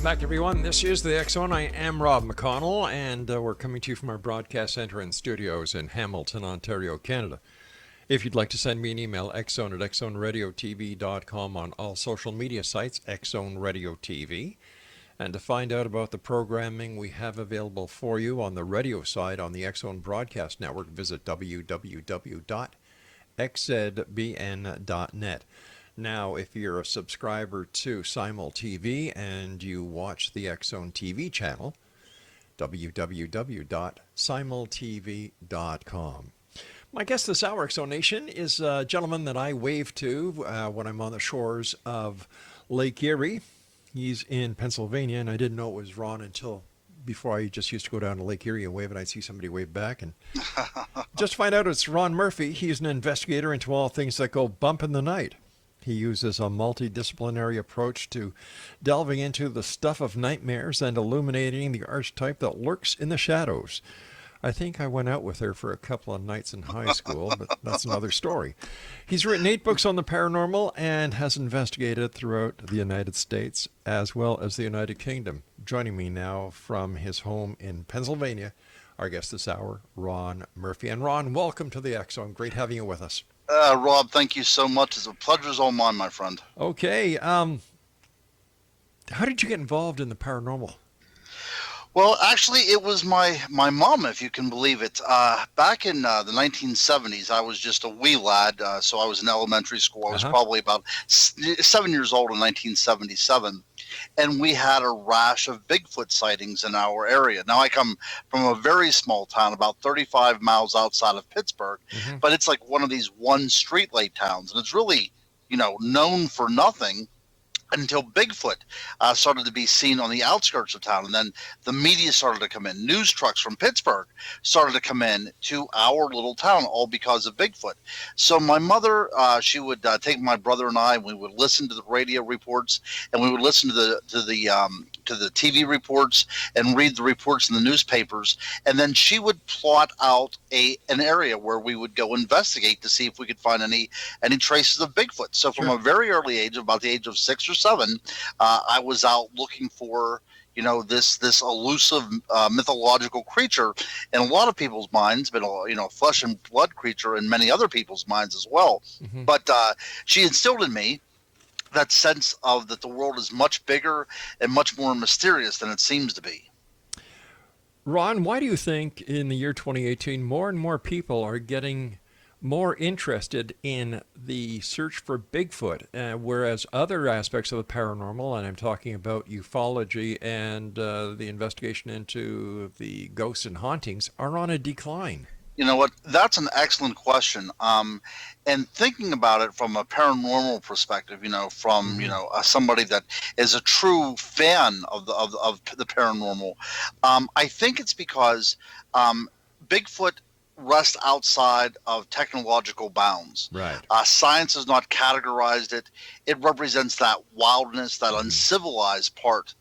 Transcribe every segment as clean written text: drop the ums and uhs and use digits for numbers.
Welcome back, everyone. This is the X Zone. I am Rob McConnell, and we're coming to you from our broadcast center and studios in Hamilton, Ontario, Canada. If you'd like to send me an email, xzone at xzoneradiotv.com, on all social media sites, Xzone Radio TV. And to find out about the programming we have available for you on the radio side on the X Zone Broadcast Network, visit www.xzbn.net. Now, if you're a subscriber to Simul TV and you watch the X Zone TV channel, www.simultv.com. My guest this hour, X Zone Nation, is a gentleman that I wave to when I'm on the shores of Lake Erie. He's in Pennsylvania, and I didn't know it was Ron until before. I just used to go down to Lake Erie and wave, and I'd see somebody wave back. And just find out it's Ron Murphy. He's an investigator into all things that go bump in the night. He uses a multidisciplinary approach to delving into the stuff of nightmares and illuminating the archetype that lurks in the shadows. I think I went out with her for a couple of nights in high school, but that's another story. He's written 8 books on the paranormal and has investigated throughout the United States as well as the United Kingdom. Joining me now from his home in Pennsylvania, our guest this hour, Ron Murphy. And Ron, welcome to the X Zone. Great having you with us. Rob, thank you so much. It's a pleasure's all mine, my friend. Okay. How did you get involved in the paranormal? Well, actually, it was my mom, if you can believe it. Back in the 1970s, I was just a wee lad, so I was in elementary school. I was probably about 7 years old in 1977, and we had a rash of Bigfoot sightings in our area. Now, I come from a very small town, about 35 miles outside of Pittsburgh, but it's like one of these one streetlight towns, and it's really, known for nothing until Bigfoot started to be seen on the outskirts of town. And then the media started to come in. News trucks from Pittsburgh started to come in to our little town, all because of Bigfoot. So my mother, she would take my brother and I, and we would listen to the radio reports, and we would listen to the TV reports and read the reports in the newspapers. And then she would plot out an area where we would go investigate to see if we could find any traces of Bigfoot. So from a very early age, about the age of 6 or 7, I was out looking for this elusive mythological creature in a lot of people's minds, but flesh and blood creature in many other people's minds as well. But she instilled in me that sense of that the world is much bigger and much more mysterious than it seems to be. Ron, why do you think in the year 2018 more and more people are getting more interested in the search for Bigfoot, whereas other aspects of the paranormal, and I'm talking about ufology and the investigation into the ghosts and hauntings, are on a decline? You know what? That's an excellent question. And thinking about it from a paranormal perspective, from somebody that is a true fan of the paranormal, I think it's because Bigfoot rests outside of technological bounds. Right. Science has not categorized it. It represents that wildness, that uncivilized part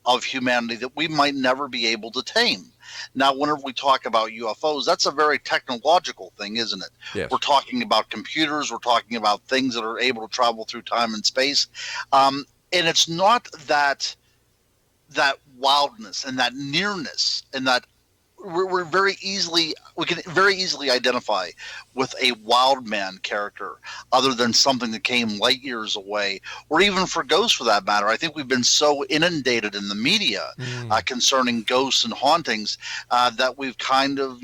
of humanity that we might never be able to tame. Now, whenever we talk about UFOs, that's a very technological thing, isn't it? Yes. We're talking about computers. We're talking about things that are able to travel through time and space. And it's not that wildness and that nearness and that we can very easily identify with a wild man character other than something that came light years away, or even for ghosts for that matter. I think we've been so inundated in the media concerning ghosts and hauntings that we've kind of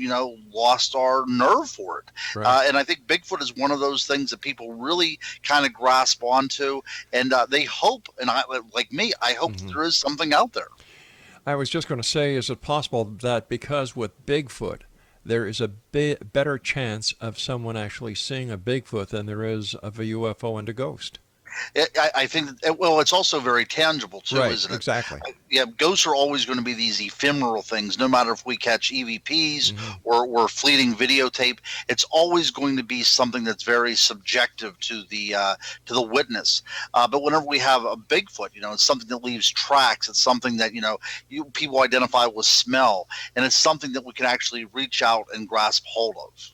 lost our nerve for it. Right. And I think Bigfoot is one of those things that people really kind of grasp onto, and they hope, and I hope that there is something out there. I was just going to say, is it possible that because with Bigfoot, there is a better chance of someone actually seeing a Bigfoot than there is of a UFO and a ghost? I think it's also very tangible too, right, isn't it? Exactly. Yeah, ghosts are always going to be these ephemeral things. No matter if we catch EVPs or fleeting videotape, it's always going to be something that's very subjective to the witness. But whenever we have a Bigfoot, it's something that leaves tracks. It's something that people identify with smell, and it's something that we can actually reach out and grasp hold of.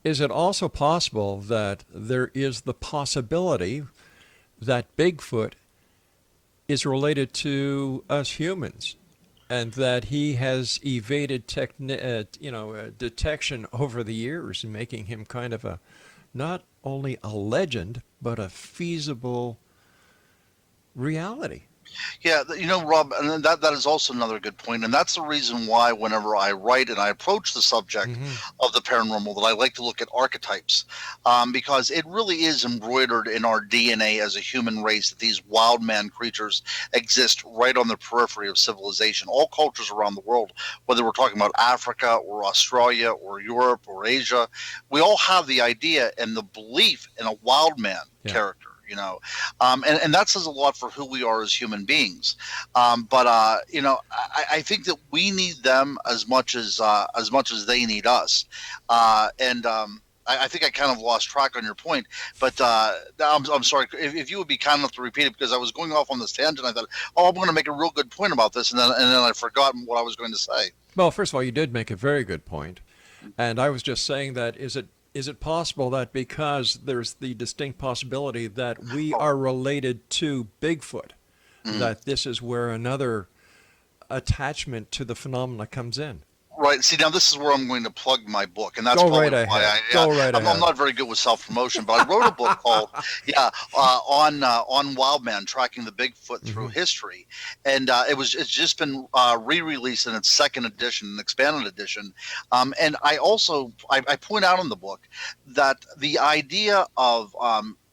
Is it also possible that there is the possibility that Bigfoot is related to us humans, and that he has evaded detection over the years, making him kind of a not only a legend but a feasible reality. Yeah, Rob, and that is also another good point, and that's the reason why whenever I write and I approach the subject Mm-hmm. of the paranormal, that I like to look at archetypes, because it really is embroidered in our DNA as a human race that these wild man creatures exist right on the periphery of civilization. All cultures around the world, whether we're talking about Africa or Australia or Europe or Asia, we all have the idea and the belief in a wild man character. And that says a lot for who we are as human beings. I think that we need them as much as they need us. I think I kind of lost track on your point, but I'm sorry if you would be kind enough to repeat it, because I was going off on this tangent. I thought, I'm going to make a real good point about this, and then I forgot what I was going to say. Well, first of all, you did make a very good point, and I was just saying that is it possible that because there's the distinct possibility that we are related to Bigfoot, that this is where another attachment to the phenomena comes in? Right. See, now this is where I'm going to plug my book, and that's Go probably right why ahead. I'm not very good with self-promotion, but I wrote a book called on Wild Man, Tracking the Bigfoot Through History, and it's just been re-released in its second edition, an expanded edition, and I point out in the book that the idea of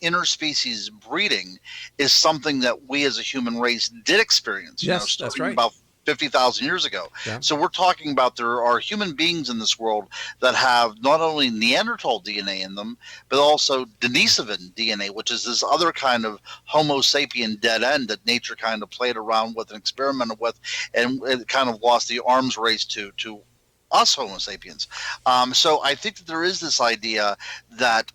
interspecies breeding is something that we as a human race did experience. Yes, that's right. About 50,000 years ago. Yeah. So we're talking about there are human beings in this world that have not only Neanderthal DNA in them, but also Denisovan DNA, which is this other kind of Homo sapien dead end that nature kind of played around with and experimented with, and it kind of lost the arms race to us Homo sapiens. So I think that there is this idea that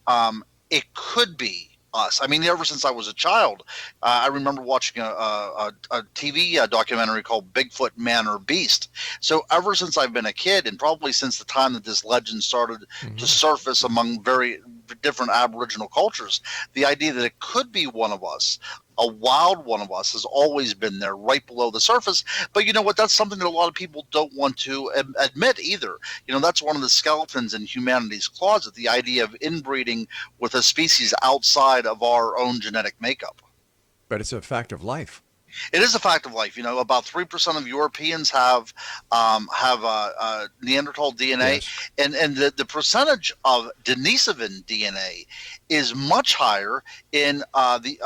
it could be us. I mean, ever since I was a child, I remember watching a TV documentary called Bigfoot, Man or Beast. So ever since I've been a kid, and probably since the time that this legend started to surface among very different Aboriginal cultures, the idea that it could be one of us, a wild one of us, has always been there right below the surface. But you know what? That's something that a lot of people don't want to admit either. That's one of the skeletons in humanity's closet, the idea of inbreeding with a species outside of our own genetic makeup. But it's a fact of life. It is a fact of life. About 3% of Europeans have Neanderthal DNA, Yes. and the percentage of Denisovan DNA is much higher in the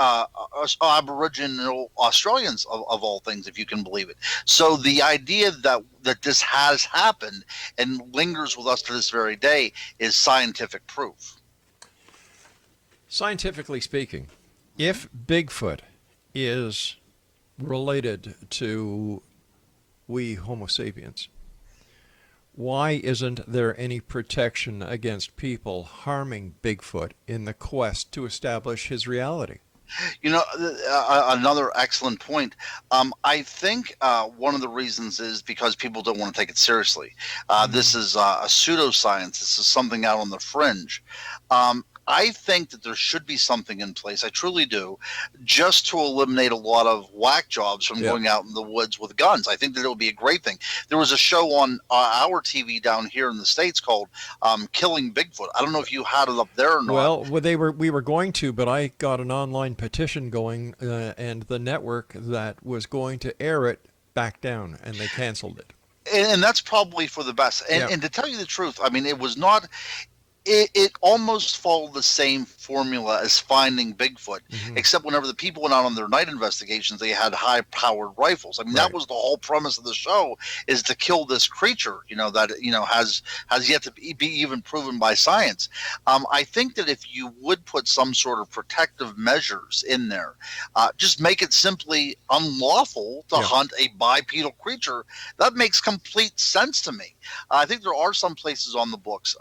Aboriginal Australians of all things, if you can believe it. So the idea that this has happened and lingers with us to this very day is scientific proof. Scientifically speaking, if Bigfoot is related to we Homo sapiens, why isn't there any protection against people harming Bigfoot in the quest to establish his reality? Another excellent point. I think one of the reasons is because people don't want to take it seriously. This is a pseudoscience. This is something out on the fringe. I think that there should be something in place, I truly do, just to eliminate a lot of whack jobs from going out in the woods with guns. I think that it would be a great thing. There was a show on our TV down here in the States called Killing Bigfoot. I don't know if you had it up there or not. Well, we were going to, but I got an online petition going, and the network that was going to air it backed down, and they canceled it. And that's probably for the best. And to tell you the truth, I mean, it was not... It almost followed the same formula as Finding Bigfoot, except whenever the people went out on their night investigations, they had high-powered rifles. I mean, that was the whole premise of the show, is to kill this creature, that has yet to be even proven by science. I think that if you would put some sort of protective measures in there, just make it simply unlawful to hunt a bipedal creature, that makes complete sense to me. I think there are some places on the books,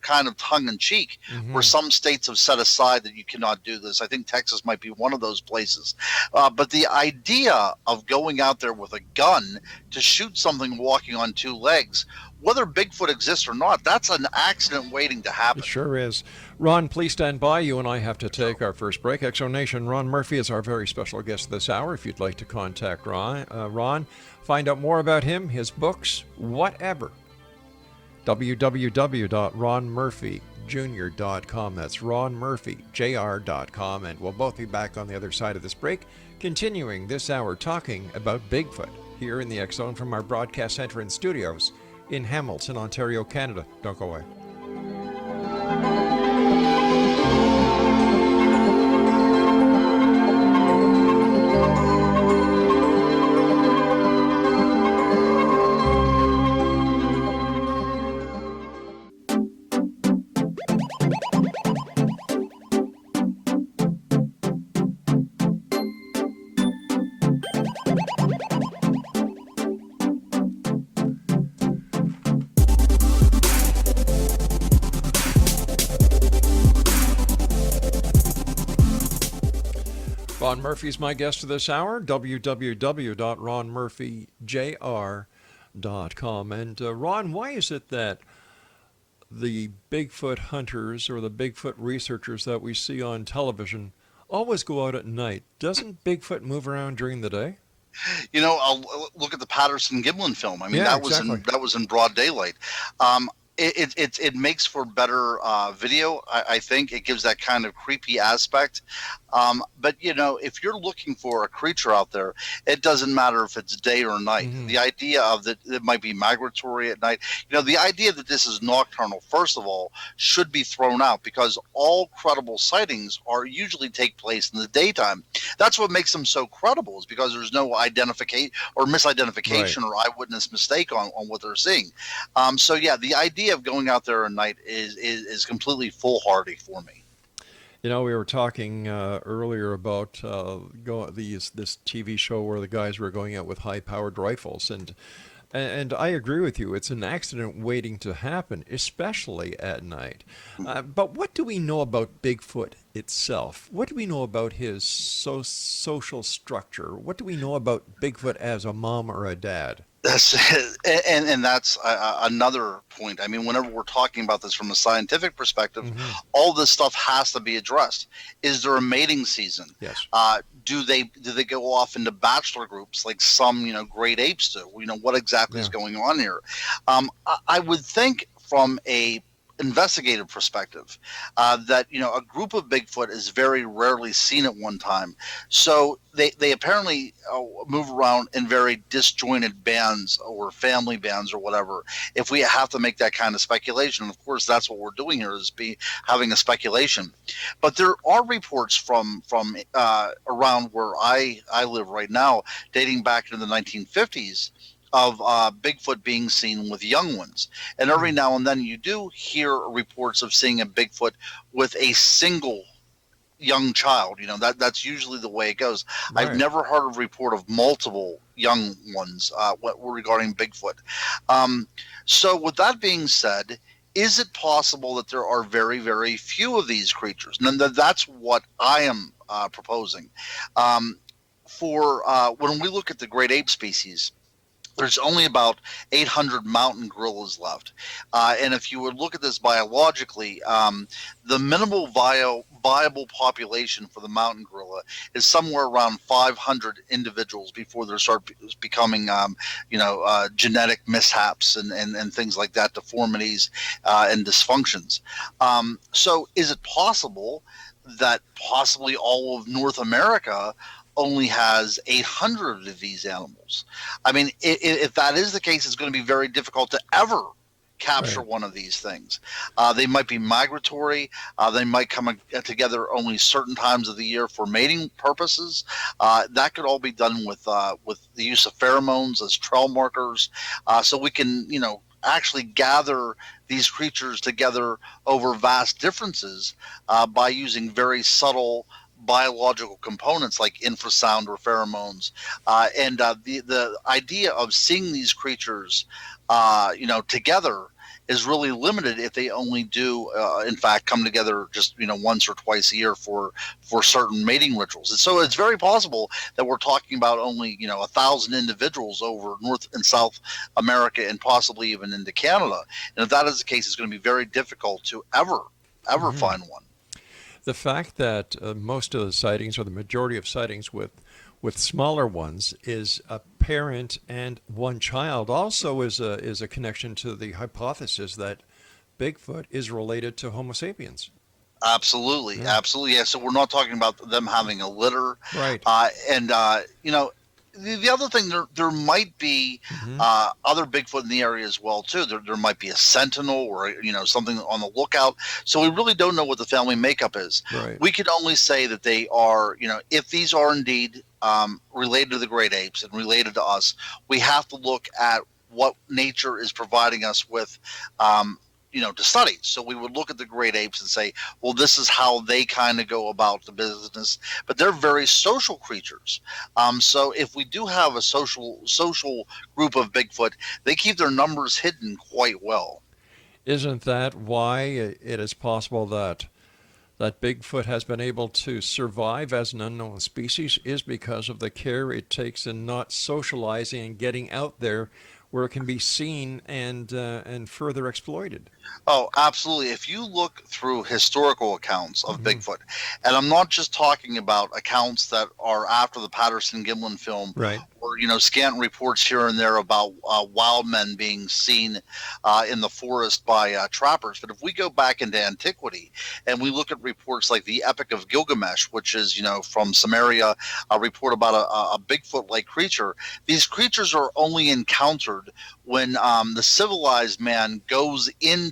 kind of tongue-in-cheek, where some states have set aside that you cannot do this. I think Texas might be one of those places. But the idea of going out there with a gun to shoot something walking on two legs, whether Bigfoot exists or not, that's an accident waiting to happen. It sure is. Ron, please stand by. You and I have to take our first break. Exonation, Ron Murphy is our very special guest this hour. If you'd like to contact Ron, find out more about him, his books, whatever, www.ronmurphyjr.com. That's ronmurphyjr.com. And we'll both be back on the other side of this break, continuing this hour talking about Bigfoot here in the X Zone from our broadcast center and studios in Hamilton, Ontario, Canada. Don't go away. Ron Murphy's my guest this hour, www.ronmurphyjr.com. And Ron, why is it that the Bigfoot hunters or the Bigfoot researchers that we see on television always go out at night? Doesn't Bigfoot move around during the day? I'll look at the Patterson-Gimlin film. I mean, Yeah, that was in broad daylight. It makes for better video. I think it gives that kind of creepy aspect. But if you're looking for a creature out there, it doesn't matter if it's day or night. Mm-hmm. The idea of that it might be migratory at night. The idea that this is nocturnal, first of all, should be thrown out, because all credible sightings usually take place in the daytime. That's what makes them so credible, is because there's no identification or misidentification or eyewitness mistake on what they're seeing. So yeah, the idea of going out there at night is completely foolhardy for me. We were talking earlier about this TV show where the guys were going out with high-powered rifles, and I agree with you. It's an accident waiting to happen, especially at night. But what do we know about Bigfoot itself? What do we know about his social structure? What do we know about Bigfoot as a mom or a dad? That's and that's another point. I mean, whenever we're talking about this from a scientific perspective, Mm-hmm. all this stuff has to be addressed. Is there a mating season? Yes. Do they go off into bachelor groups like some great apes do? What exactly is going on here? I would think from a investigative perspective that a group of Bigfoot is very rarely seen at one time, so they apparently move around in very disjointed bands or family bands or whatever, if we have to make that kind of speculation. Of course, that's what we're doing here, is having a speculation. But there are reports from around where I live right now, dating back into the 1950s, of Bigfoot being seen with young ones. And every now and then you do hear reports of seeing a Bigfoot with a single young child. That's usually the way it goes. Right. I've never heard of report of multiple young ones regarding Bigfoot. So with that being said, is it possible that there are very, very few of these creatures? And that's what I am proposing. When we look at the great ape species, there's only about 800 mountain gorillas left. And if you would look at this biologically, the minimal viable population for the mountain gorilla is somewhere around 500 individuals before they start becoming, genetic mishaps and things like that, deformities and dysfunctions. So is it possible that possibly all of North America only has 800 of these animals? I mean, if that is the case, it's going to be very difficult to ever capture one of these things. They might be migratory. They might come together only certain times of the year for mating purposes. That could all be done with the use of pheromones as trail markers, so we can actually gather these creatures together over vast differences by using very subtle biological components like infrasound or pheromones, and the idea of seeing these creatures together is really limited if they only do, in fact, come together just once or twice a year for certain mating rituals. And so it's very possible that we're talking about only 1,000 individuals over North and South America and possibly even into Canada. And if that is the case, it's going to be very difficult to ever find one. The fact that most of the sightings, or the majority of sightings with smaller ones, is a parent and one child also is a connection to the hypothesis that Bigfoot is related to Homo sapiens. Absolutely, absolutely. Yeah. So we're not talking about them having a litter, right? The other thing, there might be other Bigfoot in the area as well too. There might be a sentinel or something on the lookout. So we really don't know what the family makeup is. Right. We can only say that they are, if these are indeed related to the great apes and related to us, we have to look at what nature is providing us with. To study. So we would look at the great apes and say, well, this is how they kind of go about the business, but they're very social creatures. So if we do have a social group of Bigfoot, they keep their numbers hidden quite well. Isn't that why it is possible that Bigfoot has been able to survive as an unknown species, is because of the care it takes in not socializing and getting out there where it can be seen and further exploited? Oh, absolutely. If you look through historical accounts of Bigfoot, and I'm not just talking about accounts that are after the Patterson-Gimlin film, right, or scant reports here and there about wild men being seen in the forest by trappers. But if we go back into antiquity and we look at reports like the Epic of Gilgamesh, which is from Samaria, a report about a Bigfoot-like creature. These creatures are only encountered when the civilized man goes into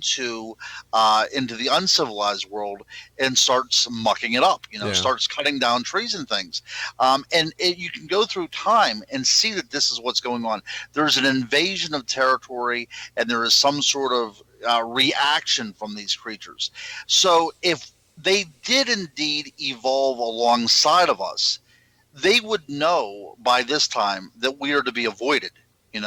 the uncivilized world and starts mucking it up, starts cutting down trees and things. You can go through time and see that this is what's going on. There's an invasion of territory, and there is some sort of reaction from these creatures. So if they did indeed evolve alongside of us, they would know by this time that we are to be avoided, and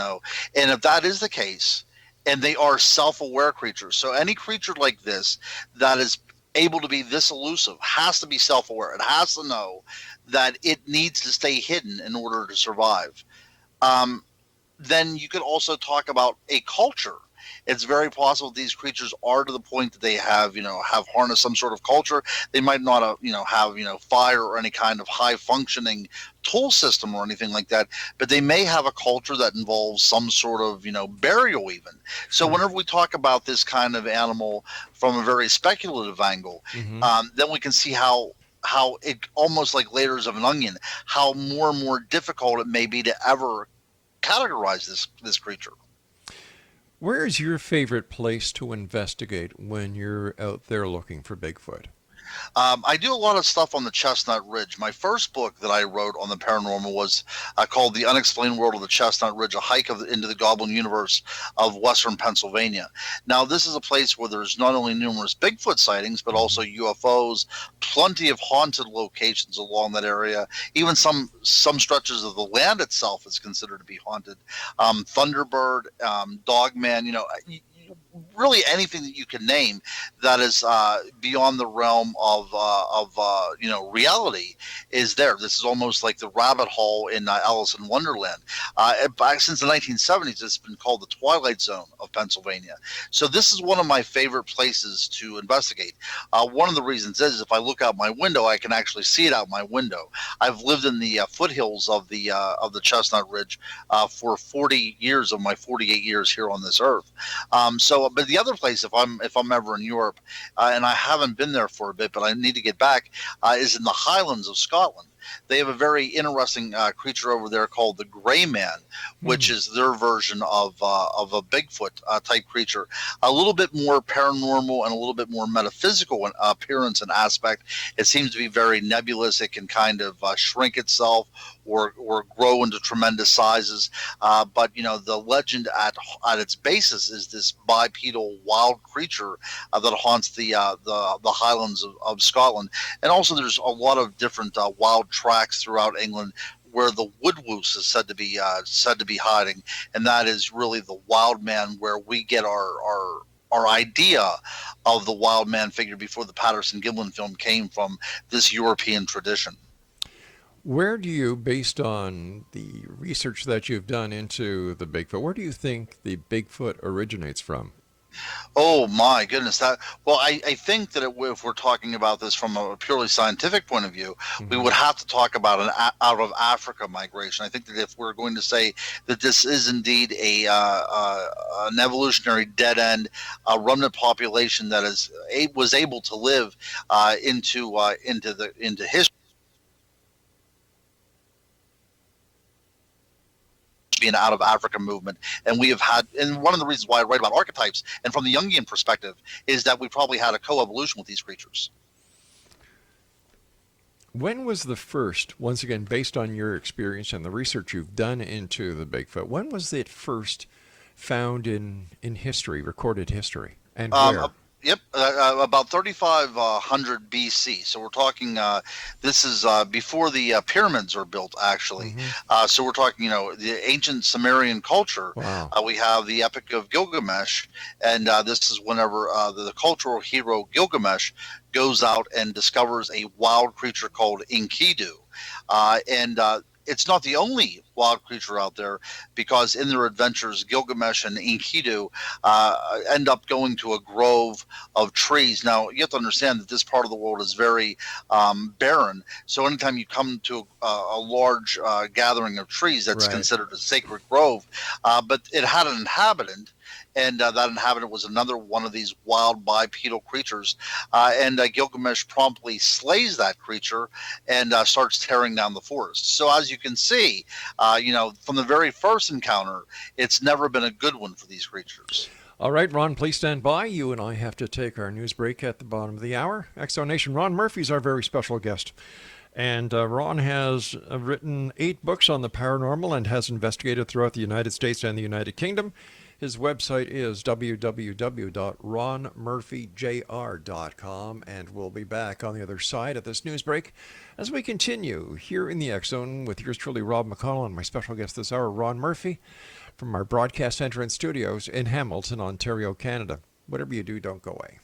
if that is the case, and they are self-aware creatures. So any creature like this that is able to be this elusive has to be self-aware. It has to know that it needs to stay hidden in order to survive. Then you could also talk about a culture. It's very possible these creatures are to the point that they have harnessed some sort of culture. They might not have fire or any kind of high functioning tool system or anything like that, but they may have a culture that involves some sort of burial even. So whenever we talk about this kind of animal from a very speculative angle, then we can see how it almost like layers of an onion, how more and more difficult it may be to ever categorize this creature. Where is your favorite place to investigate when you're out there looking for Bigfoot? I do a lot of stuff on the Chestnut Ridge. My first book that I wrote on the paranormal was called The Unexplained World of the Chestnut Ridge, a hike into the Goblin Universe of Western Pennsylvania. Now, this is a place where there's not only numerous Bigfoot sightings, but also UFOs, plenty of haunted locations along that area. Even some stretches of the land itself is considered to be haunted. Thunderbird, Dogman, really anything that you can name that is beyond the realm of reality is there. This is almost like the rabbit hole in Alice in Wonderland. Back since the 1970s, it's been called the Twilight Zone of Pennsylvania. So this is one of my favorite places to investigate. One of the reasons is if I look out my window, I can actually see it out my window. I've lived in the foothills of the Chestnut Ridge for 40 years of my 48 years here on this earth. But the other place, if I'm ever in Europe, and I haven't been there for a bit, but I need to get back, is in the Highlands of Scotland. They have a very interesting creature over there called the Gray Man, which is their version of a Bigfoot type creature. A little bit more paranormal and a little bit more metaphysical in appearance and aspect. It seems to be very nebulous. It can kind of shrink itself or grow into tremendous sizes. But the legend at its basis is this bipedal wild creature that haunts the Highlands of Scotland. And also there's a lot of different wild tracks throughout England where the woodwoose is said to be hiding, and that is really the wild man where we get our our idea of the wild man figure before the Patterson-Gimlin film came from this European tradition. Where do you, based on the research that you've done into the Bigfoot, where do you think the Bigfoot originates from? Oh my goodness! I think that if we're talking about this from a purely scientific point of view, we Mm-hmm. would have to talk about an out of Africa migration. I think that if we're going to say that this is indeed an evolutionary dead end, remnant population that was able to live into history, be an out of Africa movement. And we have had, and one of the reasons why I write about archetypes and from the Jungian perspective is that we probably had a coevolution with these creatures. When was the first, once again, based on your experience and the research you've done into the Bigfoot, when was it first found in history, recorded history, and where? Yep, about 3,500 BC. So we're talking. This is before the pyramids are built, actually. Mm-hmm. So we're talking, the ancient Sumerian culture. Wow. We have the Epic of Gilgamesh, and this is whenever the cultural hero Gilgamesh goes out and discovers a wild creature called Enkidu, and it's not the only wild creature out there, because in their adventures, Gilgamesh and Enkidu end up going to a grove of trees. Now, you have to understand that this part of the world is very barren. So anytime you come to a large gathering of trees, that's Right. considered a sacred grove. But it had an inhabitant. And that inhabitant was another one of these wild bipedal creatures. And Gilgamesh promptly slays that creature and starts tearing down the forest. So as you can see, from the very first encounter, it's never been a good one for these creatures. All right, Ron, please stand by. You and I have to take our news break at the bottom of the hour. Exonation, Ron Murphy's our very special guest. And Ron has written 8 books on the paranormal and has investigated throughout the United States and the United Kingdom. His website is www.ronmurphyjr.com, and we'll be back on the other side of this news break as we continue here in the X Zone with yours truly, Rob McConnell, and my special guest this hour, Ron Murphy, from our broadcast center and studios in Hamilton, Ontario, Canada. Whatever you do, don't go away.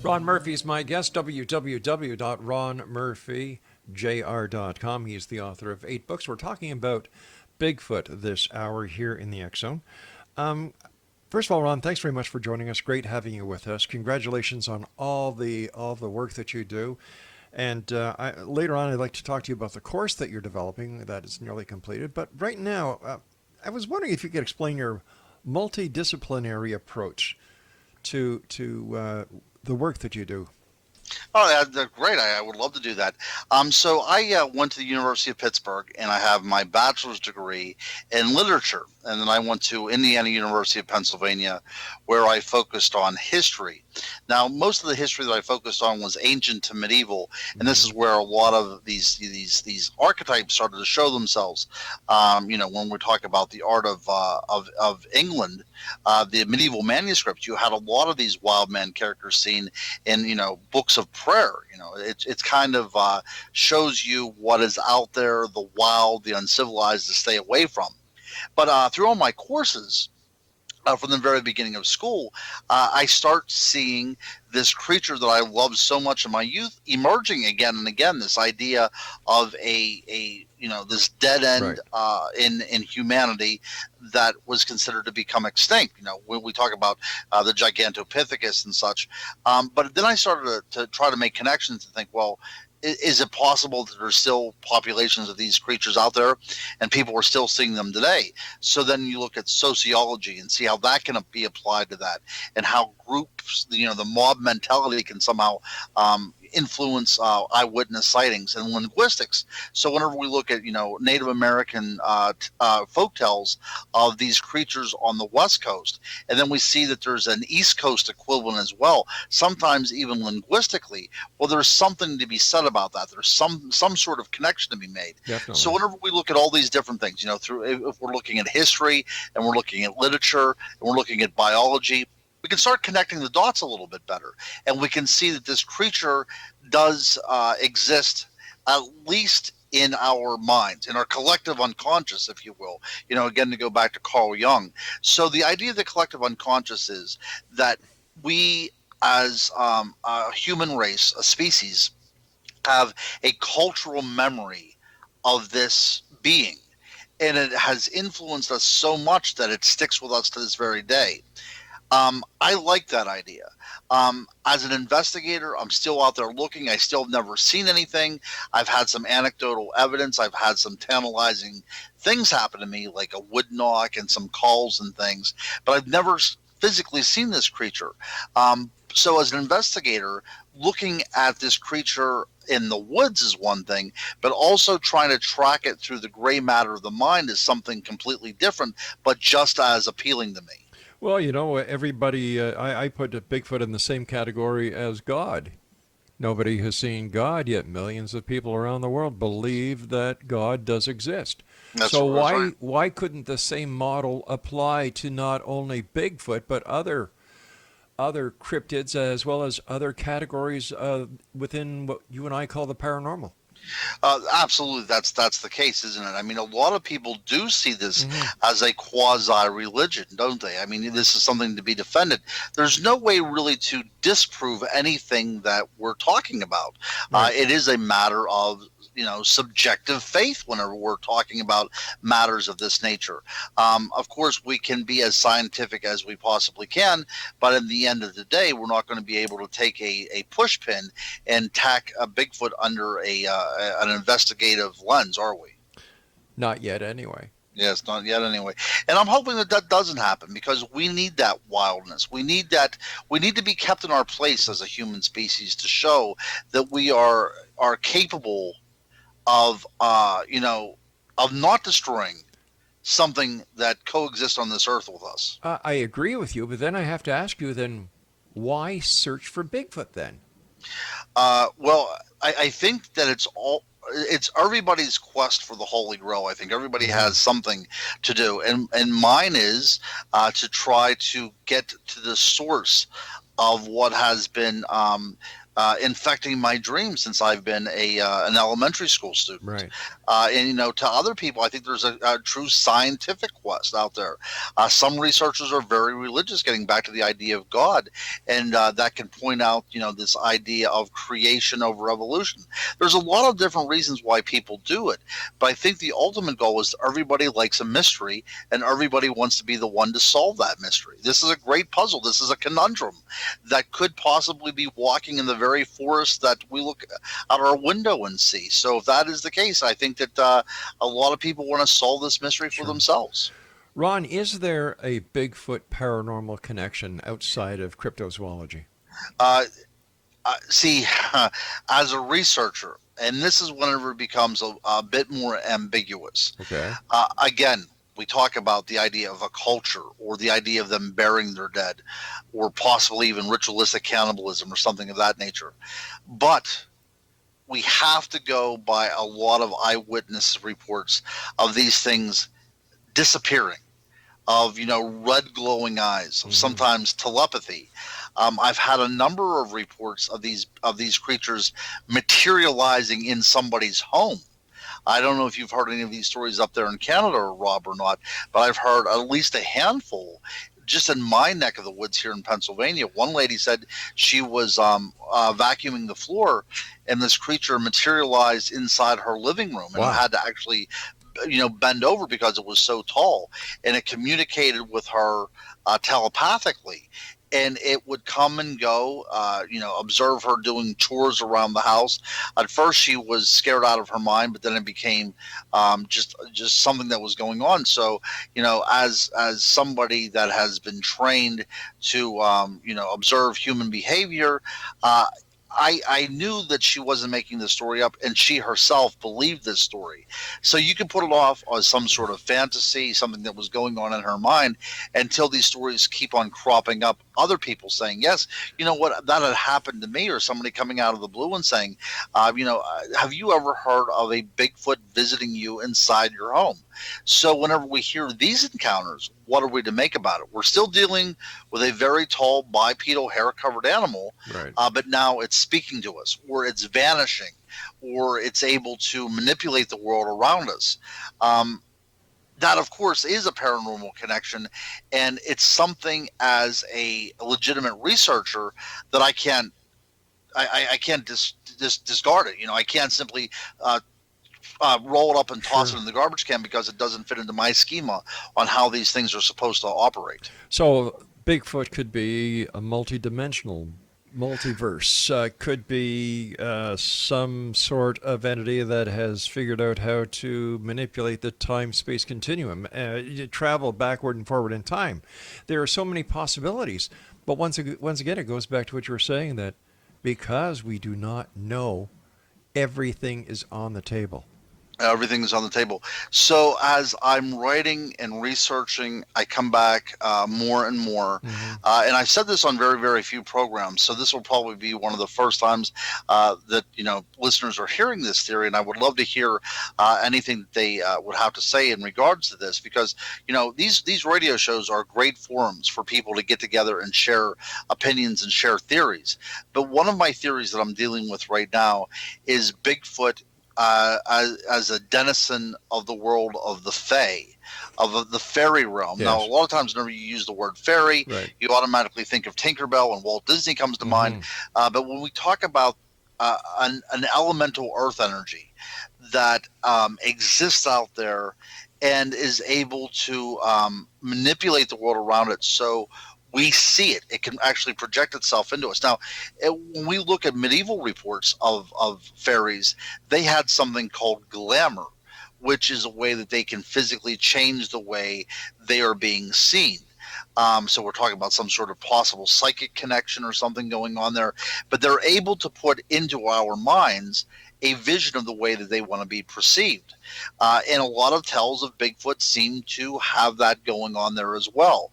Ron Murphy is my guest, www.ronmurphyjr.com. He's the author of 8 books. We're talking about Bigfoot this hour here in the X Zone. First of all, Ron, thanks very much for joining us. Great having you with us. Congratulations on all the work that you do. And later on, I'd like to talk to you about the course that you're developing that is nearly completed. But right now, I was wondering if you could explain your multidisciplinary approach to the work that you do. Oh, great. I would love to do that. So I went to the University of Pittsburgh, and I have my bachelor's degree in literature. And then I went to Indiana University of Pennsylvania, where I focused on history. Now, most of the history that I focused on was ancient to medieval, and this is where a lot of these archetypes started to show themselves. When we talk about the art of England, the medieval manuscripts, you had a lot of these wild man characters seen in books of prayer. It's kind of shows you what is out there, the wild, the uncivilized, to stay away from. But through all my courses, from the very beginning of school, I start seeing this creature that I loved so much in my youth emerging again and again. This idea of this dead end in humanity that was considered to become extinct. When we talk about the Gigantopithecus and such, but then I started to try to make connections and think, well, is it possible that there's still populations of these creatures out there and people are still seeing them today? So then you look at sociology and see how that can be applied to that, and how groups, the mob mentality can somehow influence eyewitness sightings, and linguistics. So whenever we look at Native American folk tales of these creatures on the West Coast, and then we see that there's an East Coast equivalent as well, sometimes even linguistically, well, there's something to be said about that. There's some sort of connection to be made. Definitely. So whenever we look at all these different things, if we're looking at history and we're looking at literature and we're looking at biology, we can start connecting the dots a little bit better, and we can see that this creature does exist, at least in our minds, in our collective unconscious, if you will. Again, to go back to Carl Jung. So the idea of the collective unconscious is that we, as a human race, a species, have a cultural memory of this being, and it has influenced us so much that it sticks with us to this very day. I like that idea. As an investigator, I'm still out there looking. I still have never seen anything. I've had some anecdotal evidence. I've had some tantalizing things happen to me, like a wood knock and some calls and things, but I've never physically seen this creature. So as an investigator, looking at this creature in the woods is one thing, but also trying to track it through the gray matter of the mind is something completely different, but just as appealing to me. Well, everybody, I put Bigfoot in the same category as God. Nobody has seen God, yet millions of people around the world believe that God does exist. So why couldn't the same model apply to not only Bigfoot, but other cryptids, as well as other categories within what you and I call the paranormal? Absolutely, that's the case, isn't it? I mean, a lot of people do see this as a quasi-religion, don't they? I mean, this is something to be defended. There's no way really to disprove anything that we're talking about. Right. It is a matter of subjective faith whenever we're talking about matters of this nature. Of course, we can be as scientific as we possibly can, but in the end of the day, we're not going to be able to take a push pin and tack a Bigfoot under an investigative lens, are we? Not yet, anyway. Yes, not yet anyway. And I'm hoping that doesn't happen, because we need that wildness. We need to be kept in our place as a human species to show that we are capable of not destroying something that coexists on this earth with us. I agree with you, but then I have to ask you, then why search for Bigfoot then? Well, I think that it's everybody's quest for the Holy Grail. I think everybody has something to do, and mine is to try to get to the source of what has been infecting my dreams since I've been an elementary school student. Right. And to other people, I think there's a true scientific quest out there. Some researchers are very religious, getting back to the idea of God, and that can point out this idea of creation over evolution. There's a lot of different reasons why people do it, but I think the ultimate goal is everybody likes a mystery, and everybody wants to be the one to solve that mystery. This is a great puzzle. This is a conundrum that could possibly be walking in the very forest that we look out our window and see. So if that is the case, I think that a lot of people want to solve this mystery for themselves. Ron, is there a Bigfoot paranormal connection outside of cryptozoology? See, as a researcher, and this is whenever it becomes a bit more ambiguous. Okay. Again, we talk about the idea of a culture, or the idea of them burying their dead, or possibly even ritualistic cannibalism or something of that nature. But we have to go by a lot of eyewitness reports of these things disappearing, of red glowing eyes, of sometimes telepathy. I've had a number of reports of these creatures materializing in somebody's home. I don't know if you've heard any of these stories up there in Canada, Rob, or not, but I've heard at least a handful just in my neck of the woods here in Pennsylvania. One lady said she was vacuuming the floor, and this creature materialized inside her living room, and had to actually bend over because it was so tall, and it communicated with her telepathically. and it would come and go. Observe her doing chores around the house. At first, she was scared out of her mind, but then it became just something that was going on. So, as somebody that has been trained to observe human behavior. I knew that she wasn't making this story up, and she herself believed this story. So you could put it off as some sort of fantasy, something that was going on in her mind, until these stories keep on cropping up. Other people saying, yes, you know what, that had happened to me, or somebody coming out of the blue and saying, have you ever heard of a Bigfoot visiting you inside your home? So whenever we hear these encounters, what are we to make about it? We're still dealing with a very tall, bipedal, hair-covered animal, Right. But now it's speaking to us, or it's vanishing, or it's able to manipulate the world around us. That, of course, is a paranormal connection, and it's something as a legitimate researcher that I can't discard it. I can't simply roll it up and toss it in the garbage can because it doesn't fit into my schema on how these things are supposed to operate. So Bigfoot could be a multidimensional, multiverse, could be some sort of entity that has figured out how to manipulate the time-space continuum, travel backward and forward in time. There are so many possibilities. But once again, it goes back to what you were saying, that because we do not know, everything is on the table. Everything is on the table. So as I'm writing and researching, I come back more and more. And I've said this on very, very few programs. So this will probably be one of the first times that, listeners are hearing this theory. And I would love to hear anything that they would have to say in regards to this, because, these radio shows are great forums for people to get together and share opinions and share theories. But one of my theories that I'm dealing with right now is Bigfoot as a denizen of the world of the Fae, of the fairy realm. Yes. Now, a lot of times whenever you use the word fairy, Right. you automatically think of Tinkerbell, and Walt Disney comes to mind. But when we talk about an elemental earth energy that exists out there and is able to manipulate the world around it, so we see it. It can actually project itself into us. Now, when we look at medieval reports of fairies, they had something called glamour, which is a way that they can physically change the way they are being seen. So we're talking about some sort of possible psychic connection or something going on there. But they're able to put into our minds a vision of the way that they want to be perceived. And a lot of tells of Bigfoot seem to have that going on there as well.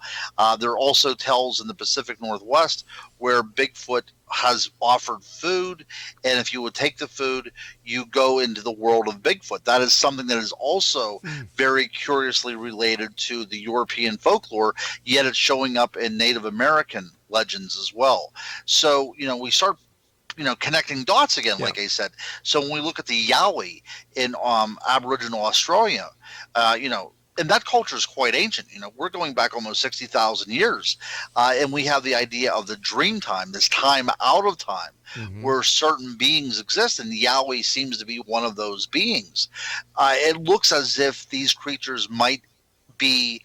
There are also tells in the Pacific Northwest where Bigfoot has offered food, and if you would take the food, you go into the world of Bigfoot. That is something that is also very curiously related to the European folklore, yet it's showing up in Native American legends as well. So, we start connecting dots again, like I said. So when we look at the Yowie in Aboriginal Australia, and that culture is quite ancient. We're going back almost 60,000 years. And we have the idea of the dream time, this time out of time, where certain beings exist, and the Yowie seems to be one of those beings. It looks as if these creatures might be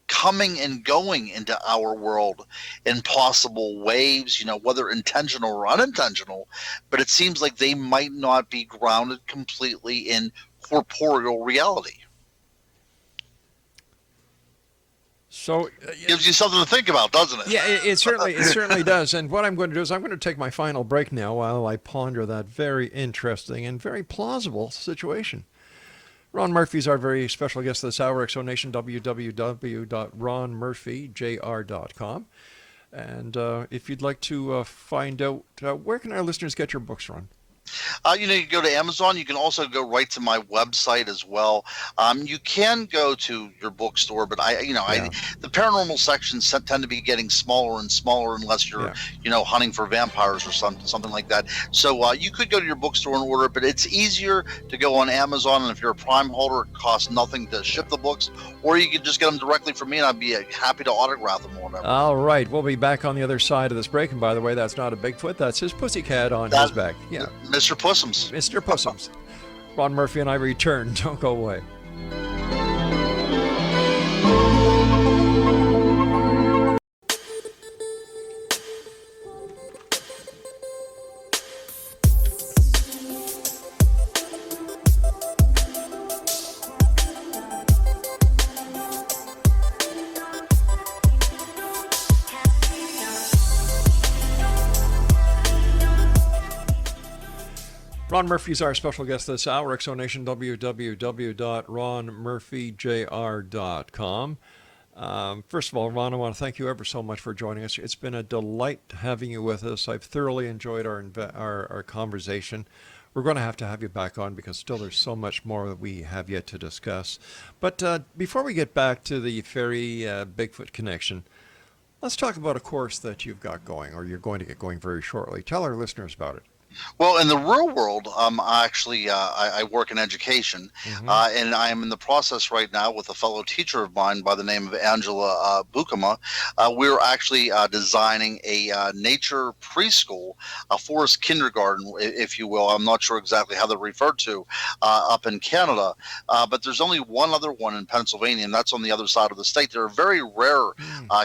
coming and going into our world in possible waves, whether intentional or unintentional, but it seems like they might not be grounded completely in corporeal reality. So gives you something to think about, doesn't it? Yeah, it certainly does. And what I'm going to do is I'm going to take my final break now while I ponder that very interesting and very plausible situation. Ron Murphy's our very special guest this hour. XONation, www.ronmurphyjr.com. And if you'd like to find out, where can our listeners get your books, Ron? You can go to Amazon. You can also go right to my website as well. You can go to your bookstore, but the paranormal sections tend to be getting smaller and smaller unless you're, hunting for vampires or something like that. So you could go to your bookstore and order it, but it's easier to go on Amazon. And if you're a Prime holder, it costs nothing to ship the books, or you can just get them directly from me, and I'd be happy to autograph them or whatever. All right, we'll be back on the other side of this break. And by the way, that's not a Bigfoot; that's his pussycat on his back. Yeah. Mr. Pussums. Mr. Pussums. Ron Murphy and I return. Don't go away. Ron Murphy's our special guest this hour. Exonation, www.ronmurphyjr.com. First of all, Ron, I want to thank you ever so much for joining us. It's been a delight having you with us. I've thoroughly enjoyed our conversation. We're going to have you back on because still there's so much more that we have yet to discuss. But before we get back to the fairy Bigfoot connection, let's talk about a course that you've got going, or you're going to get going very shortly. Tell our listeners about it. Well, in the real world, I work in education, and I am in the process right now with a fellow teacher of mine by the name of Angela Bukama. We're actually designing a nature preschool, a forest kindergarten, if you will. I'm not sure exactly how they're referred to up in Canada, but there's only one other one in Pennsylvania, and that's on the other side of the state. They're very rare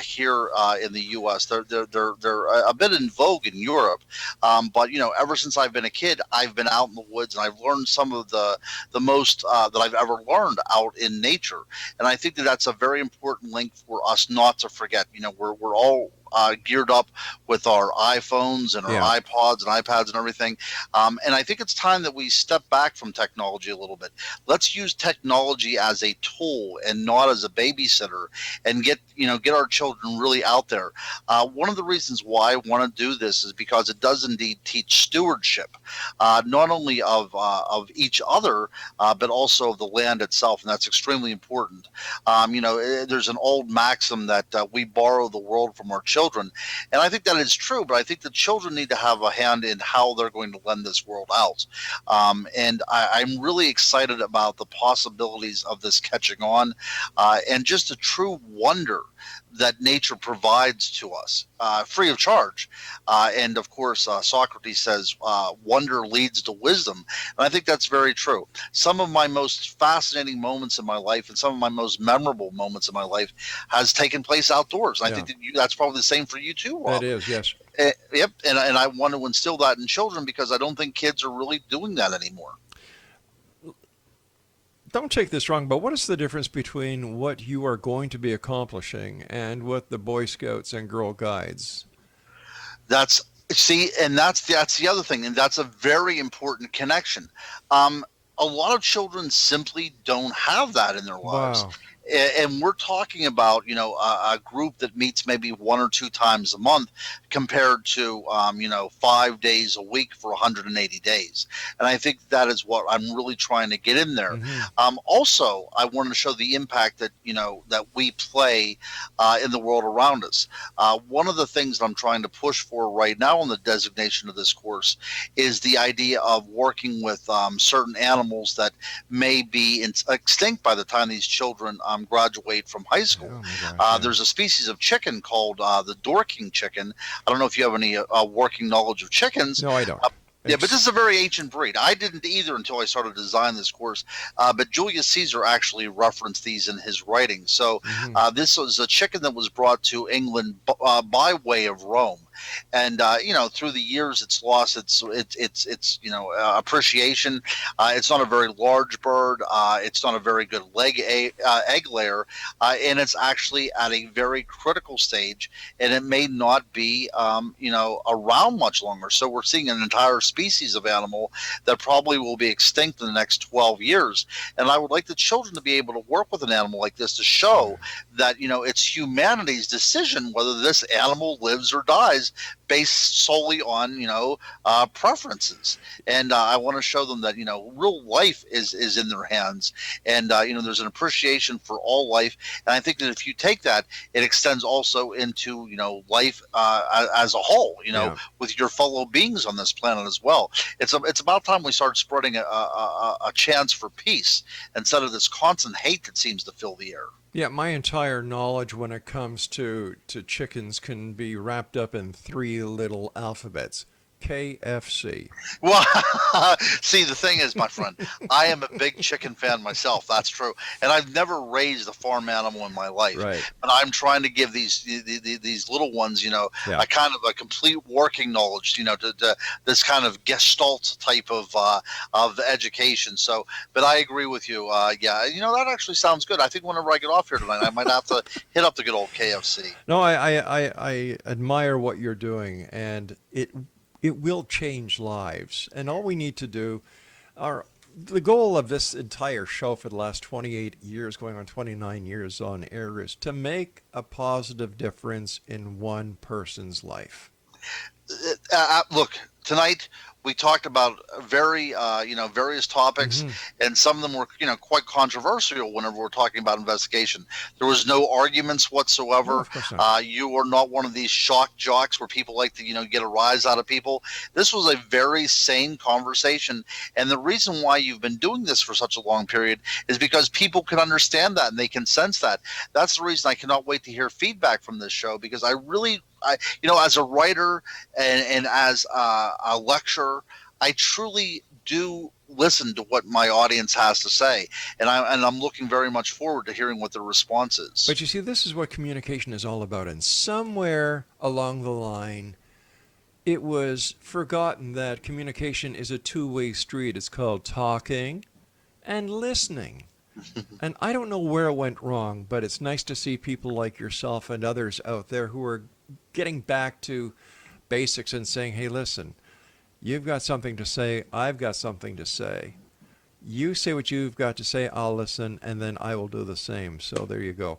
here in the U.S. They're a bit in vogue in Europe, but ever since I've been a kid, I've been out in the woods, and I've learned some of the most that I've ever learned out in nature. And I think that that's a very important link for us not to forget. We're all geared up with our iPhones and our iPods and iPads and everything. And I think it's time that we step back from technology a little bit. Let's use technology as a tool and not as a babysitter, and get our children really out there. One of the reasons why I want to do this is because it does indeed teach stewardship, not only of each other, but also of the land itself. And that's extremely important. There's an old maxim that we borrow the world from our children. And I think that is true, but I think the children need to have a hand in how they're going to lend this world out. And I'm really excited about the possibilities of this catching on, and just a true wonder that nature provides to us, free of charge. And of course, Socrates says, wonder leads to wisdom. And I think that's very true. Some of my most fascinating moments in my life and some of my most memorable moments in my life has taken place outdoors. And I think that that's probably the same for you too, Rob. That is, yes. Yep. And I want to instill that in children because I don't think kids are really doing that anymore. Don't take this wrong, but what is the difference between what you are going to be accomplishing and what the Boy Scouts and Girl Guides? That's the other thing, and that's a very important connection. A lot of children simply don't have that in their lives. Wow. And we're talking about, a group that meets maybe 1 or 2 times a month compared to, 5 days a week for 180 days. And I think that is what I'm really trying to get in there. Also, I want to show the impact that, that we play in the world around us. One of the things that I'm trying to push for right now in the designation of this course is the idea of working with certain animals that may be extinct by the time these children graduate from high school. Oh my gosh, There's a species of chicken called the Dorking chicken. I don't know if you have any working knowledge of chickens. No, I don't. But this is a very ancient breed. I didn't either until I started designing this course. But Julius Caesar actually referenced these in his writings. So this was a chicken that was brought to England by way of Rome. And through the years, it's lost its appreciation. It's not a very large bird. It's not a very good egg layer, and it's actually at a very critical stage. And it may not be around much longer. So we're seeing an entire species of animal that probably will be extinct in the next 12 years. And I would like the children to be able to work with an animal like this to show that it's humanity's decision whether this animal lives or dies, based solely on preferences. And I want to show them that real life is in their hands, and there's an appreciation for all life. And I think that if you take that, it extends also into life as a whole, with your fellow beings on this planet as well. It's about time we start spreading a chance for peace instead of this constant hate that seems to fill the air. Yeah, my entire knowledge when it comes to chickens can be wrapped up in 3 little alphabets. KFC. Well, see, the thing is, my friend, I am a big chicken fan myself. That's true, and I've never raised a farm animal in my life. Right. But I'm trying to give these little ones, a kind of a complete working knowledge, to this kind of gestalt type of education. So, but I agree with you. That actually sounds good. I think whenever I get off here tonight, I might have to hit up the good old KFC. No, I admire what you're doing, and it will change lives. And all we need to do, the goal of this entire show for the last 28 years, going on 29 years on air, is to make a positive difference in one person's life. Look, tonight we talked about various topics, and some of them were, quite controversial whenever we're talking about investigation. There was no arguments whatsoever. No, of course not. You are not one of these shock jocks where people like to, get a rise out of people. This was a very sane conversation, and the reason why you've been doing this for such a long period is because people can understand that and they can sense that. That's the reason I cannot wait to hear feedback from this show, because as a writer and as a lecturer, I truly do listen to what my audience has to say, and I'm looking very much forward to hearing what their response is. But you see, this is what communication is all about, and somewhere along the line, it was forgotten that communication is a two-way street. It's called talking and listening. And I don't know where it went wrong, but it's nice to see people like yourself and others out there who are getting back to basics and saying, hey, listen, you've got something to say, I've got something to say. You say what you've got to say, I'll listen, and then I will do the same. So there you go.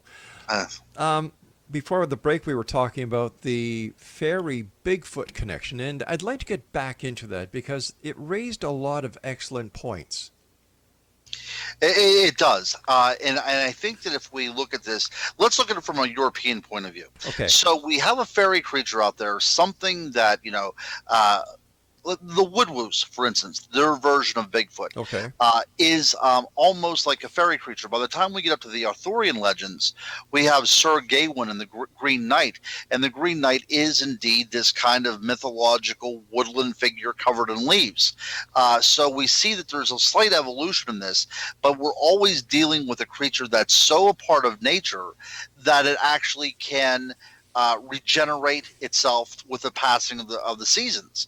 Before the break, we were talking about the fairy Bigfoot connection, and I'd like to get back into that because it raised a lot of excellent points. It does. And I think that if we look at this, let's look at it from a European point of view. Okay. So we have a fairy creature out there, something that, the woodwoos, for instance, their version of Bigfoot, is almost like a fairy creature. By the time we get up to the Arthurian legends, we have Sir Gawain and the Green Knight, and the Green Knight is indeed this kind of mythological woodland figure covered in leaves. So we see that there's a slight evolution in this, but we're always dealing with a creature that's so a part of nature that it actually can regenerate itself with the passing of the seasons.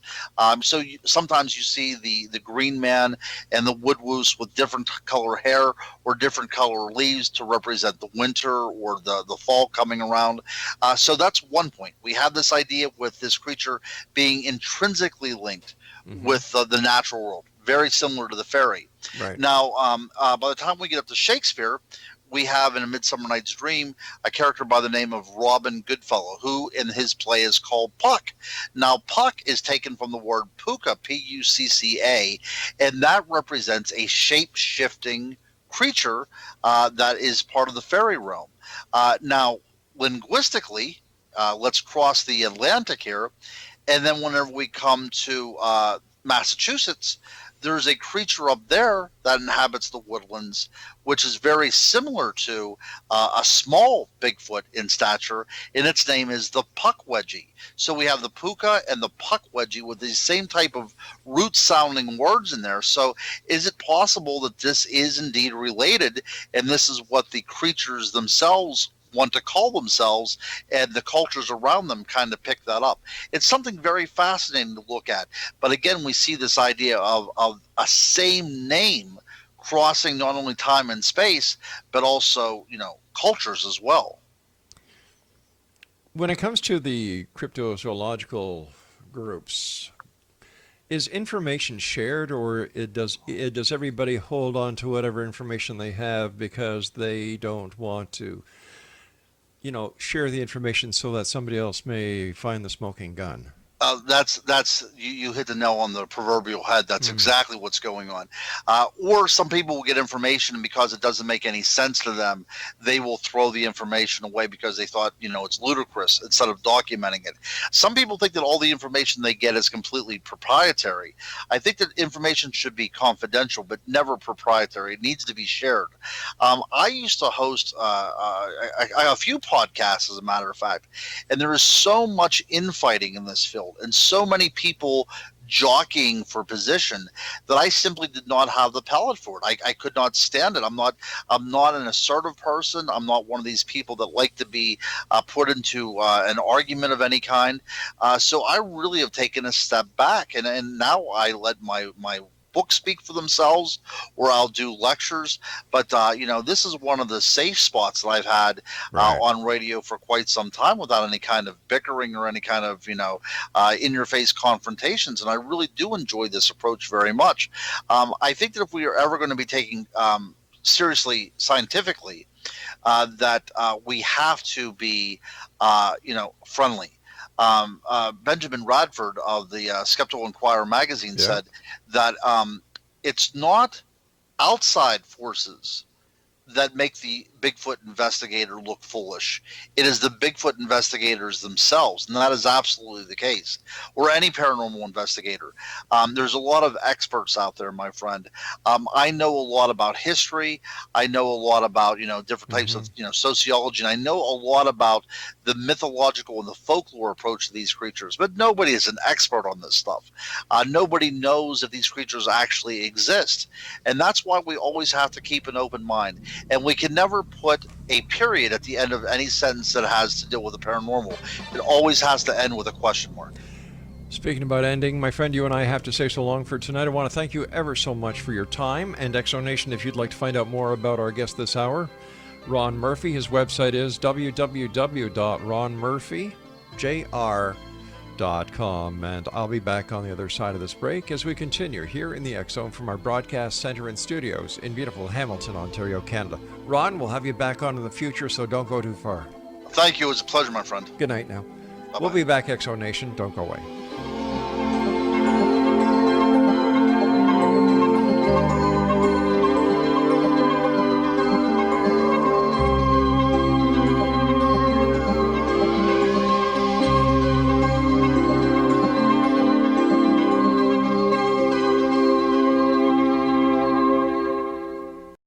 Sometimes you see the Green Man and the woodwoos with different color hair or different color leaves to represent the winter or the fall coming around. So that's one point. We have this idea with this creature being intrinsically linked with the natural world, very similar to the fairy. Right. Now, by the time we get up to Shakespeare, we have in A Midsummer Night's Dream a character by the name of Robin Goodfellow, who in his play is called Puck. Now, Puck is taken from the word pucca, P-U-C-C-A, and that represents a shape-shifting creature that is part of the fairy realm. Now, linguistically, let's cross the Atlantic here, and then whenever we come to Massachusetts, there's a creature up there that inhabits the woodlands, which is very similar to a small Bigfoot in stature, and its name is the Puckwudgie. So we have the puka and the Puckwudgie with these same type of root-sounding words in there. So is it possible that this is indeed related, and this is what the creatures themselves want to call themselves, and the cultures around them kind of pick that up? It's something very fascinating to look at. But again, we see this idea of a same name crossing not only time and space, but also, cultures as well. When it comes to the cryptozoological groups, is information shared, or does everybody hold on to whatever information they have because they don't want to share the information so that somebody else may find the smoking gun? That's you hit the nail on the proverbial head. That's exactly what's going on. Or some people will get information, and because it doesn't make any sense to them, they will throw the information away because they thought, it's ludicrous, instead of documenting it. Some people think that all the information they get is completely proprietary. I think that information should be confidential, but never proprietary. It needs to be shared. I used to host a few podcasts, as a matter of fact, and there is so much infighting in this field, and so many people jockeying for position that I simply did not have the palate for it. I could not stand it. I'm not an assertive person. I'm not one of these people that like to be put into an argument of any kind. So I really have taken a step back, and now I let my books speak for themselves, or I'll do lectures. But this is one of the safe spots that I've had Right. on radio for quite some time without any kind of bickering or any kind of in-your-face confrontations. And I really do enjoy this approach very much. I think that if we are ever going to be taking seriously scientifically, that we have to be, friendly. Benjamin Radford of the Skeptical Inquirer magazine said that it's not outside forces that make the Bigfoot investigator look foolish. It is the Bigfoot investigators themselves, and that is absolutely the case. Or any paranormal investigator. There's a lot of experts out there, my friend. I know a lot about history. I know a lot about different types of sociology, and I know a lot about the mythological and the folklore approach to these creatures. But nobody is an expert on this stuff. Nobody knows if these creatures actually exist, and that's why we always have to keep an open mind. And we can never put a period at the end of any sentence that has to deal with the paranormal. It always has to end with a question mark. Speaking about ending, my friend, you and I have to say so long for tonight. I want to thank you ever so much for your time. And Exonation, if you'd like to find out more about our guest this hour, Ron Murphy, his website is www.ronmurphyjr.com. And I'll be back on the other side of this break as we continue here in the X Zone from our broadcast center and studios in beautiful Hamilton, Ontario, Canada. Ron, we'll have you back on in the future, so don't go too far. Thank you. It was a pleasure, my friend. Good night now. Bye-bye. We'll be back, Exonation. Don't go away.